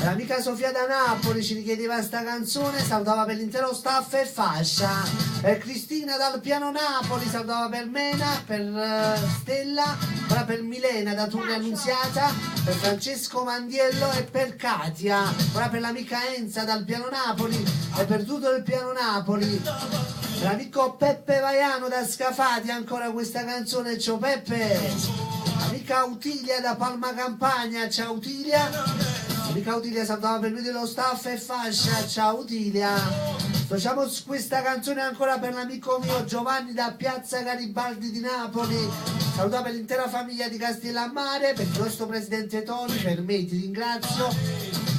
L'amica Sofia da Napoli ci richiedeva sta canzone, salutava per l'intero staff e fascia. Per Cristina dal piano Napoli, salutava per Mena, per Stella, ora per Milena da Turri Annunziata, per Francesco Mandiello e per Katia, ora per l'amica Enza dal piano Napoli e per tutto il piano Napoli. Per l'amico Peppe Vaiano da Scafati, ancora questa canzone, ciao Peppe. Amica Utilia da Palma Campagna, ciao Utilia. Amica Utilia salutava per lui dello staff e fascia, ciao Utilia. Facciamo questa canzone ancora per l'amico mio Giovanni da Piazza Garibaldi di Napoli, saluta per l'intera famiglia di Castellammare, per il nostro presidente Toni, per me ti ringrazio,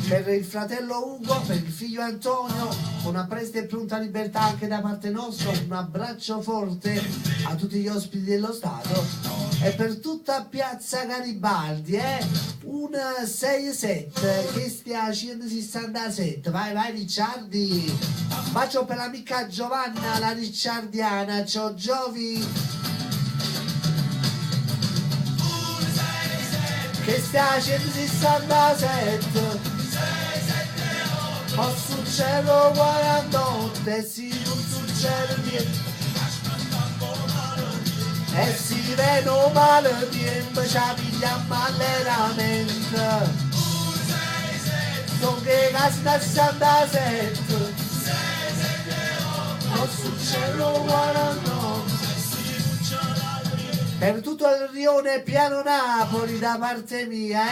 per il fratello Ugo, per il figlio Antonio, una presta e pronta libertà anche da parte nostra, un abbraccio forte a tutti gli ospiti dello Stato e per tutta Piazza Garibaldi, un 6-7 che stia a 167, vai Ricciardi. Bacio per l'amica Giovanna, la ricciardiana, ciao Giovi. Che stia a 167, ho sul cielo 48 e sì, non succede niente. E si vedono male tempo, ci pigliamo alleramento. Non che casi da 67, ho sul cielo 49. Per tutto il rione piano Napoli da parte mia,